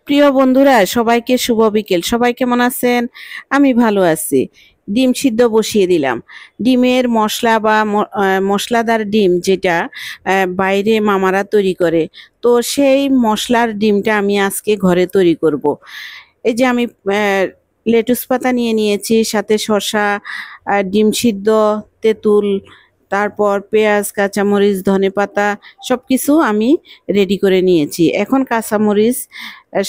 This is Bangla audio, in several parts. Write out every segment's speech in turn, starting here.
প্রিয় বন্ধুরা, সবাইকে শুভ বিকেল। সবাই কেমন আছেন? আমি ভালো আছি। ডিম সিদ্ধ বসিয়ে দিলাম। ডিমের মশলা বা মশলাদার ডিম যেটা বাইরে মামারা তৈরি করে, তো সেই মশলার ডিমটা আমি আজকে ঘরে তৈরি করব। এই যে আমি লেটুস পাতা নিয়ে নিয়েছি, সাথে শসা, ডিম সিদ্ধ, তেঁতুল, তারপর পেঁয়াজ, কাঁচামরিচ, ধনেপাতা সবকিছু আমি রেডি করে নিয়েছি। এখন কাঁচামরিচ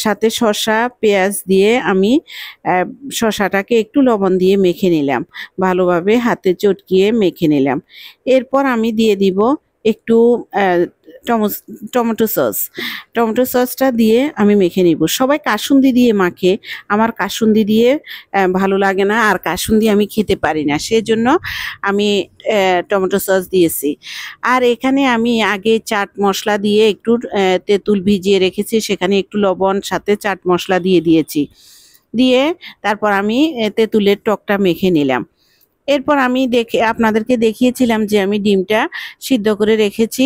সাথে শসা, পেঁয়াজ দিয়ে আমি আহ, শসাটাকে একটু লবণ দিয়ে মেখে নিলাম, ভালোভাবে হাতে চটকিয়ে মেখে নিলাম। এরপর আমি দিয়ে দিব একটু আহ, টমেটো সস। টমেটো সসটা দিয়ে আমি মেখে নিব। সবাই কাসুন্দি দিয়ে মাখে, আমার কাসুন্দি দিয়ে ভালো লাগে না, আর কাসুন্দি আমি খেতে পারি না, সেজন্য আমি টমেটো সস দিয়েছি। আর এখানে আমি আগে চাট মশলা দিয়ে একটু তেঁতুল ভিজিয়ে রেখেছি, সেখানে একটু লবণ সাথে চাট মশলা দিয়ে দিয়েছি। দিয়ে তারপর আমি তেঁতুলের টকটা মেখে নিলাম। এরপর আমি আপনাদেরকে দেখিয়েছিলাম যে আমি ডিমটা সিদ্ধ করে রেখেছি।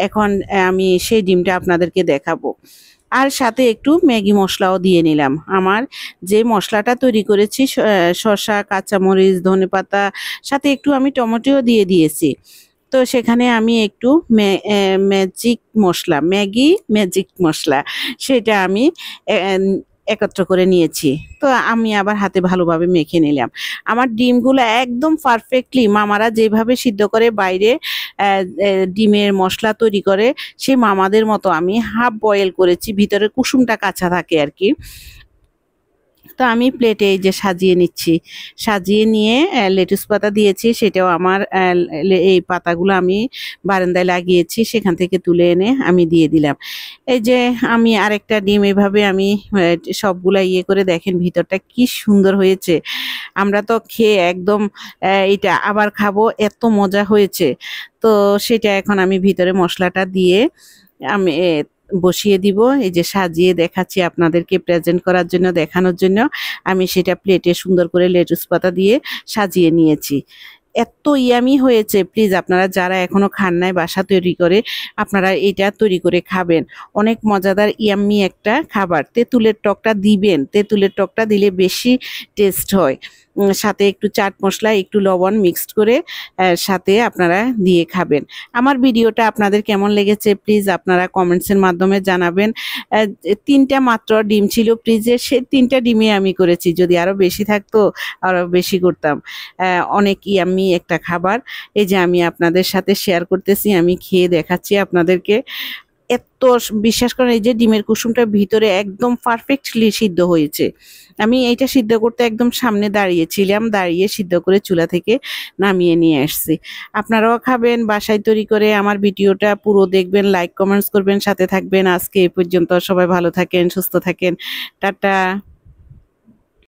এখন আমি সেই ডিমটা আপনাদেরকে দেখাবো। আর সাথে একটু ম্যাগি মশলাও দিয়ে নিলাম। আমার যে মশলাটা তৈরি করেছি, শসা, কাঁচামরিচ, ধনেপাতা, সাথে একটু আমি টমেটোও দিয়ে দিয়েছি। তো সেখানে আমি একটু ম্যাজিক মশলা, ম্যাগি ম্যাজিক মশলা, সেটা আমি একত্র করে নিয়েছি। তো আমি আবার হাতে ভালোভাবে মেখে নিলাম। আমার ডিমগুলো একদম পারফেক্টলি মামারা যেভাবে সিদ্ধ করে বাইরে ডিমের মশলা তৈরি করে, সেই মামাদের মতো আমি হাফ বয়েল করেছি, ভিতরে কুসুমটা কাঁচা থাকে আর কি। তো আমি প্লেটে এই যে সাজিয়ে নিচ্ছি। সাজিয়ে নিয়ে লেটুস পাতা দিয়েছি, সেটাও আমার এই পাতাগুলো আমি বারান্দায় লাগিয়েছি, সেখান থেকে তুলে এনে আমি দিয়ে দিলাম। এই যে আমি আরেকটা ডিম এভাবে আমি সবগুলা ইয়ে করে দেখেন ভিতরটা কি সুন্দর হয়েছে। আমরা তো খেয়ে একদম এটা আবার খাবো, এত মজা হয়েছে। তো সেটা এখন আমি ভিতরে মশলাটা দিয়ে আমি বসিয়ে দিব। এই যে সাজিয়ে দেখাচ্ছি আপনাদেরকে, প্রেজেন্ট করার জন্য, দেখানোর জন্য আমি সেটা প্লেটে সুন্দর করে লেটুস পাতা দিয়ে সাজিয়ে নিয়েছি। এত ইয়ামি হয়েছে। প্লিজ আপনারা যারা এখনো খান নাই বাসা তৈরি করে, আপনারা এটা তৈরি করে খাবেন। অনেক মজাদার ইয়াম্মি একটা খাবার। তেঁতুলের টকটা দিবেন, তেঁতুলের টকটা দিলে বেশি টেস্ট হয়। সাথে একটু চাট মশলা, একটু লবণ মিক্সড করে সাথে আপনারা দিয়ে খাবেন। আমার ভিডিওটা আপনাদের কেমন লেগেছে প্লিজ আপনারা কমেন্টসের মাধ্যমে জানাবেন। তিনটা মাত্র ডিম ছিল ফ্রিজে, সেই তিনটা ডিমে আমি করেছি। যদি আরও বেশি থাকতো আরও বেশি করতাম। অনেক ইয়াম্মি একটা খাবার। এই যে আমি আপনাদের সাথে শেয়ার করতেছি, আমি খেয়ে দেখাচ্ছি আপনাদেরকে। এত বিশ্বাস করেন, এই যে ডিমের কুসুমটা ভিতরে একদম পারফেক্টলি সিদ্ধ হয়েছে। আমি এইটা সিদ্ধ করতে একদম সামনে দাঁড়িয়েছিলাম, দাঁড়িয়ে সিদ্ধ করে চুলা থেকে নামিয়ে নিয়ে আসছি। আপনারাও খাবেন বাসায় তৈরি করে। আমার ভিডিওটা পুরো দেখবেন, লাইক কমেন্টস করবেন, সাথে থাকবেন। আজকে এই পর্যন্ত। সবাই ভালো থাকেন, সুস্থ থাকেন। টাটা।